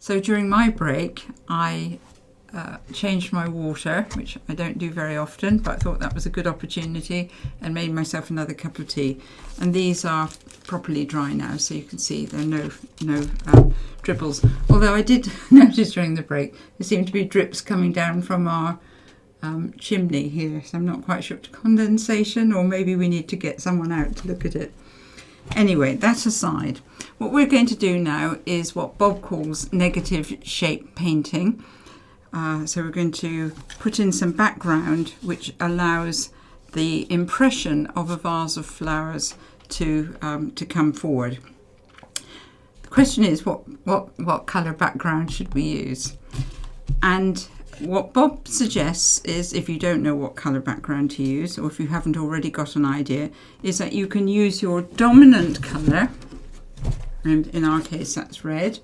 So during my break, I changed my water, which I don't do very often, but I thought that was a good opportunity, and made myself another cup of tea. And these are properly dry now, so you can see there are no dribbles. Although I did notice during the break there seemed to be drips coming down from our chimney here, so I'm not quite sure if it's condensation or maybe we need to get someone out to look at it. Anyway, that aside, what we're going to do now is what Bob calls negative shape painting. So we're going to put in some background which allows the impression of a vase of flowers to come forward. The question is what colour background should we use? And what Bob suggests is, if you don't know what colour background to use, or if you haven't already got an idea, is that you can use your dominant colour, and in our case that's red,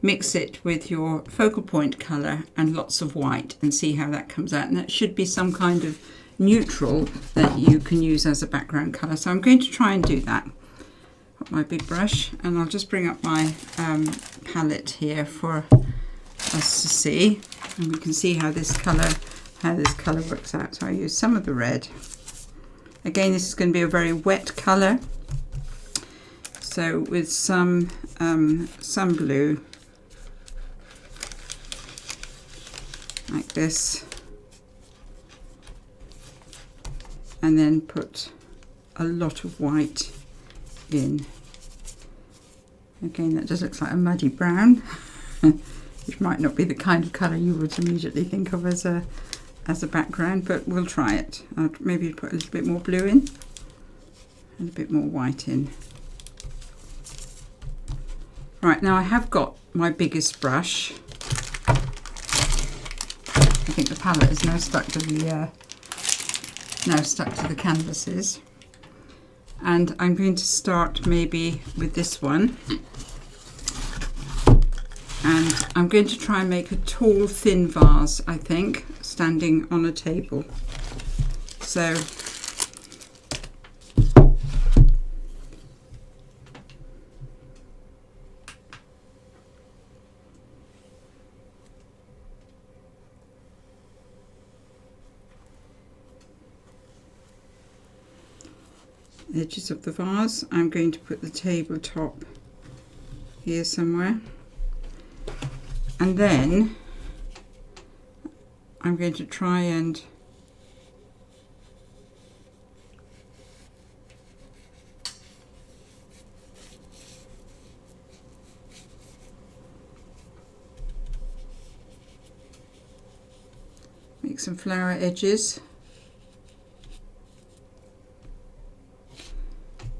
mix it with your focal point colour and lots of white and see how that comes out. And that should be some kind of neutral that you can use as a background colour. So I'm going to try and do that. Got my big brush, and I'll just bring up my palette here for us to see. And we can see how this colour works out. So I use some of the red. Again, this is going to be a very wet colour. So with some blue, like this, and then put a lot of white in. Again, that just looks like a muddy brown, which might not be the kind of colour you would immediately think of as a background, but we'll try it. I'll maybe put a little bit more blue in and a bit more white in. Right, now I have got my biggest brush. I think the palette is now stuck to the canvases, and I'm going to start maybe with this one, and I'm going to try and make a tall thin vase, I think, standing on a table. So edges of the vase, I'm going to put the tabletop here somewhere, and then I'm going to try and make some flower edges.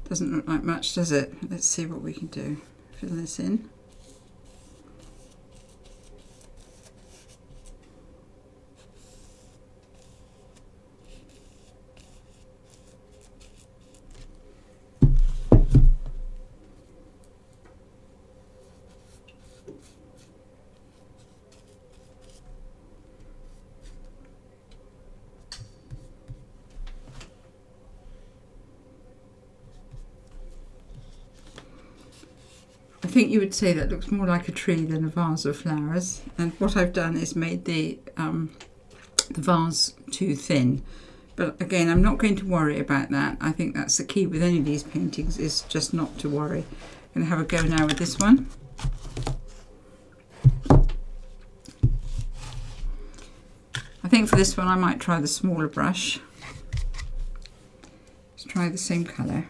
Doesn't look like much, does it? Let's see what we can do. Fill this in. I think you would say that looks more like a tree than a vase of flowers, and what I've done is made the vase too thin. But again, I'm not going to worry about that. I think that's the key with any of these paintings, is just not to worry. I'm going to have a go now with this one. I think for this one I might try the smaller brush. Let's try the same colour.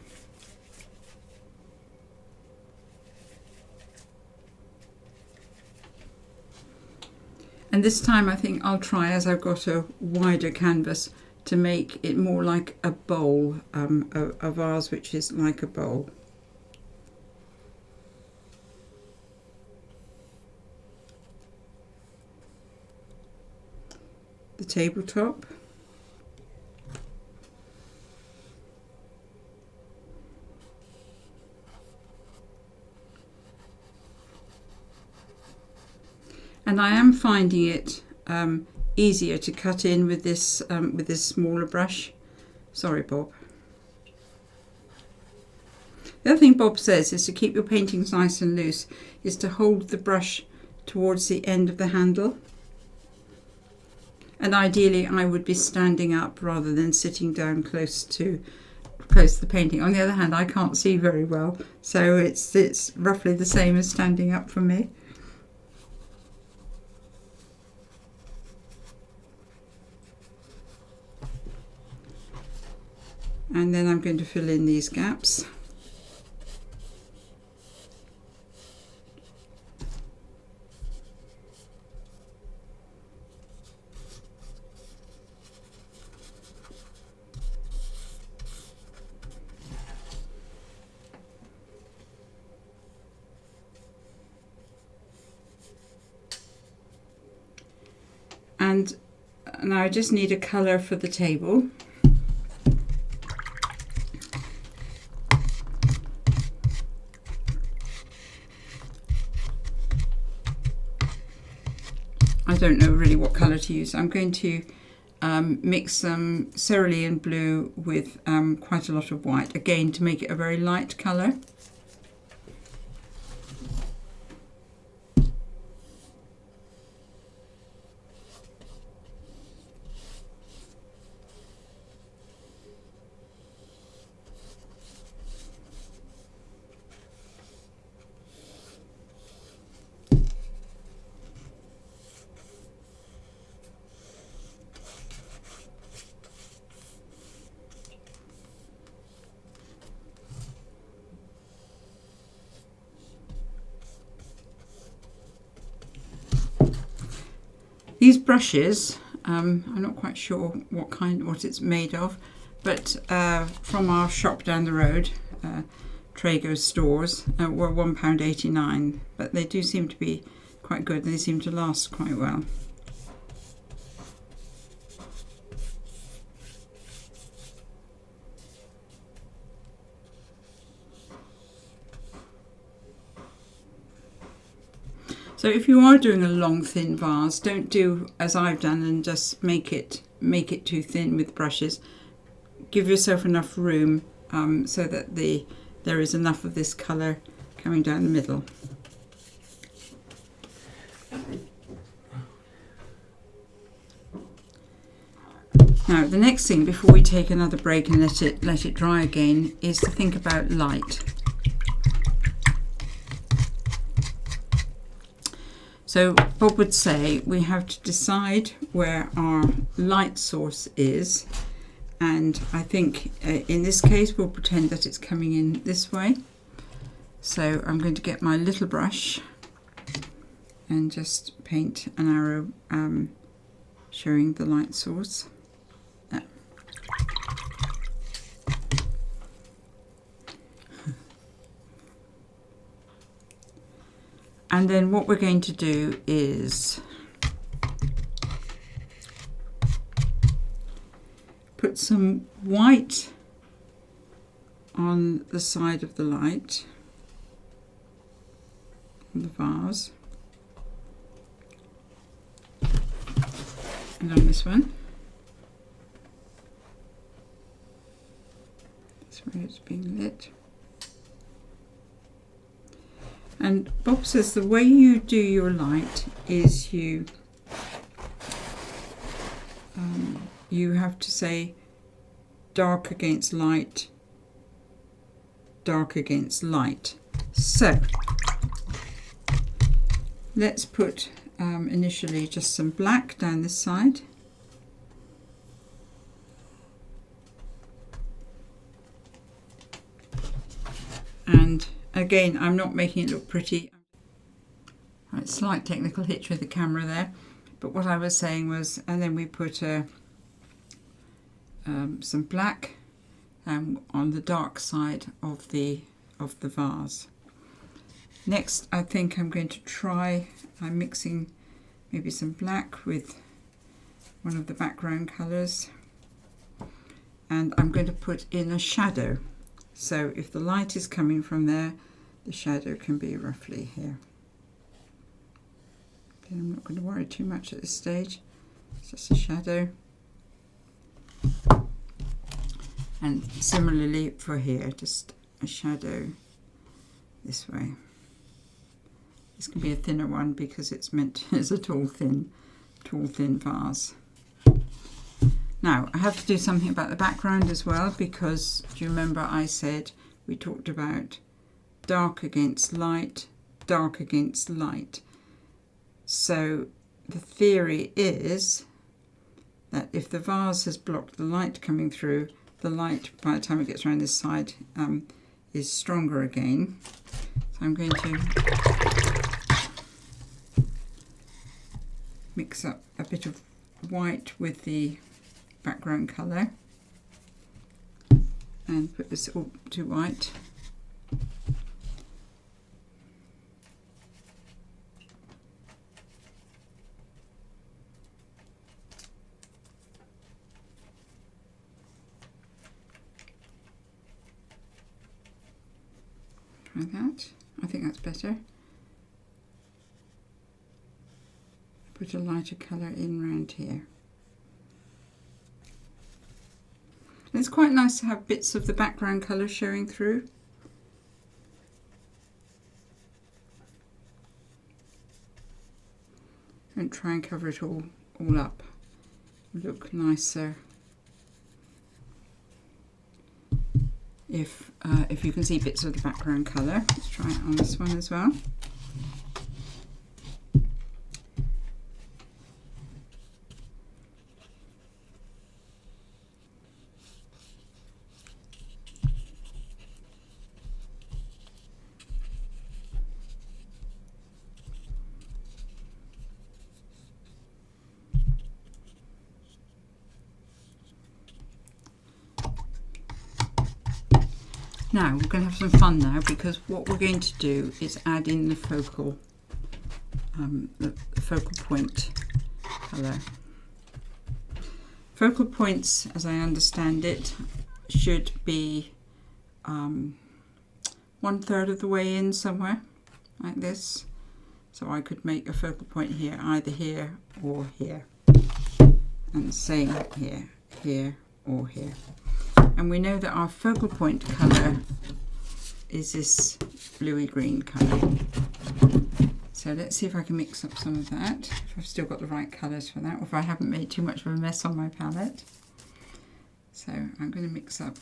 And this time I think I'll try, as I've got a wider canvas, to make it more like a bowl, a vase which is like a bowl. The tabletop. And I am finding it easier to cut in with this smaller brush. Sorry, Bob. The other thing Bob says is to keep your paintings nice and loose, is to hold the brush towards the end of the handle. And ideally I would be standing up rather than sitting down close to the painting. On the other hand, I can't see very well, so it's roughly the same as standing up for me. And then I'm going to fill in these gaps. And now I just need a colour for the table. I don't know really what colour to use. I'm going to mix some cerulean blue with quite a lot of white, again to make it a very light colour. These brushes, I'm not quite sure what it's made of, but from our shop down the road, Traeger stores, were £1.89, but they do seem to be quite good. They seem to last quite well. So if you are doing a long thin vase, don't do as I've done and just make it too thin with brushes. Give yourself enough room so that there is enough of this colour coming down the middle. Now the next thing before we take another break and let it dry again is to think about light. So Bob would say we have to decide where our light source is, and I think in this case we'll pretend that it's coming in this way. So I'm going to get my little brush and just paint an arrow showing the light source. And then what we're going to do is put some white on the side of the light, on the vase, and on this one. That's where it's being lit. And Bob says the way you do your light is you have to say dark against light, dark against light. So let's put initially just some black down this side. And again, I'm not making it look pretty. Right, slight technical hitch with the camera there, but what I was saying was, and then we put some black on the dark side of the vase. Next, I think I'm going to try. I'm mixing maybe some black with one of the background colours, and I'm going to put in a shadow. So if the light is coming from there, the shadow can be roughly here. Okay, I'm not going to worry too much at this stage. It's just a shadow. And similarly for here, just a shadow this way. This can be a thinner one because it's meant as a tall thin vase. Now I have to do something about the background as well, because do you remember I said we talked about dark against light, dark against light. So the theory is that if the vase has blocked the light coming through, the light by the time it gets around this side is stronger again. So I'm going to mix up a bit of white with the background colour and put this all to white. Try that. I think that's better. Put a lighter colour in round here. And it's quite nice to have bits of the background colour showing through. Don't try and cover it all up. Look nicer if you can see bits of the background colour. Let's try it on this one as well. Now we're going to have some fun now, because what we're going to do is add in the focal point colour. Focal points, as I understand it, should be 1/3 of the way in somewhere, like this. So I could make a focal point here, either here or here, and the same here, here or here. And we know that our focal point colour is this bluey green colour. So let's see if I can mix up some of that, if I've still got the right colours for that, or if I haven't made too much of a mess on my palette. So I'm going to mix up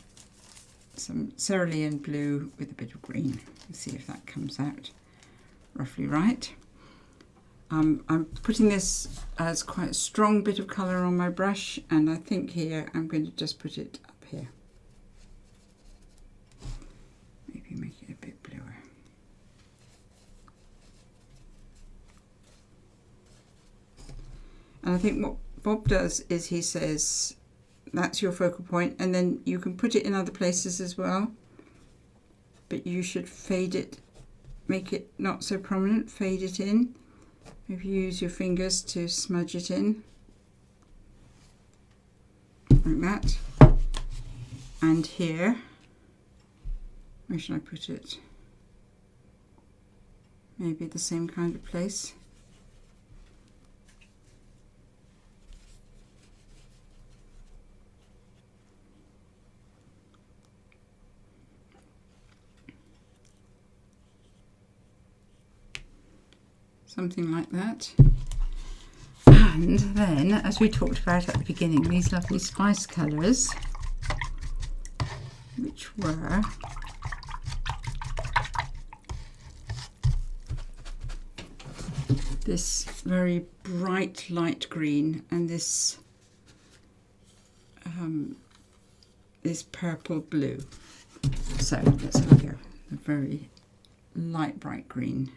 some cerulean blue with a bit of green and see if that comes out roughly right. I'm putting this as quite a strong bit of colour on my brush, and I think here I'm going to just put it up here. Maybe make it a bit bluer. And I think what Bob does is he says that's your focal point, and then you can put it in other places as well, but you should fade it, make it not so prominent, fade it in. If you use your fingers to smudge it in, like that. And here, where should I put it? Maybe the same kind of place. Something like that. And then, as we talked about at the beginning, these lovely spice colours, which were this very bright light green and this purple blue. So let's have a go. A very light bright green.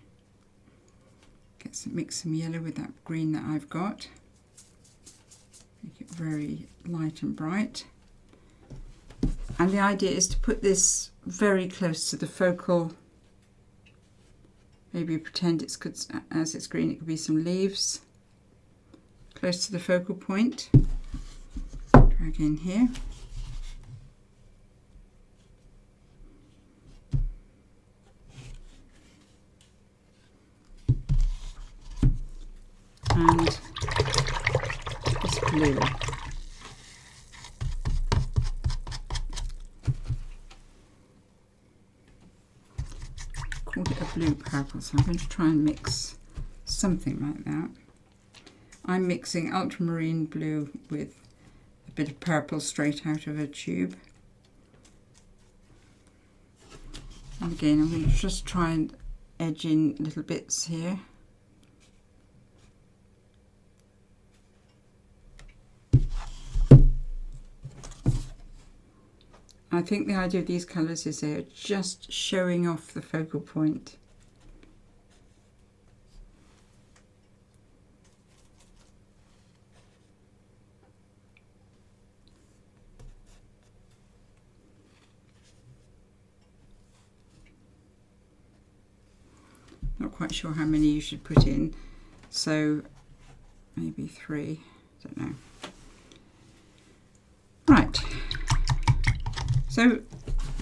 Mix some yellow with that green that I've got. Make it very light and bright. And the idea is to put this very close to the focal. Maybe pretend it's good, as it's green, it could be some leaves. Close to the focal point. Drag in here. And this blue. Called it a blue purple, so I'm going to try and mix something like that. I'm mixing ultramarine blue with a bit of purple straight out of a tube. And again, I'm going to just try and edge in little bits here. I think the idea of these colours is they're just showing off the focal point. Not quite sure how many you should put in, so maybe 3, don't know. Right. So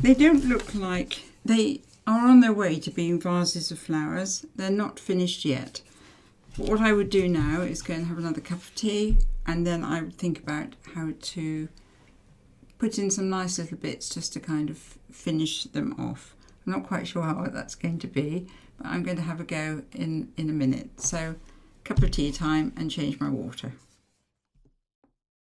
they don't look like they are on their way to being vases of flowers. They're not finished yet. But what I would do now is go and have another cup of tea, and then I would think about how to put in some nice little bits just to kind of finish them off. I'm not quite sure how that's going to be, but I'm going to have a go in a minute. So cup of tea time and change my water.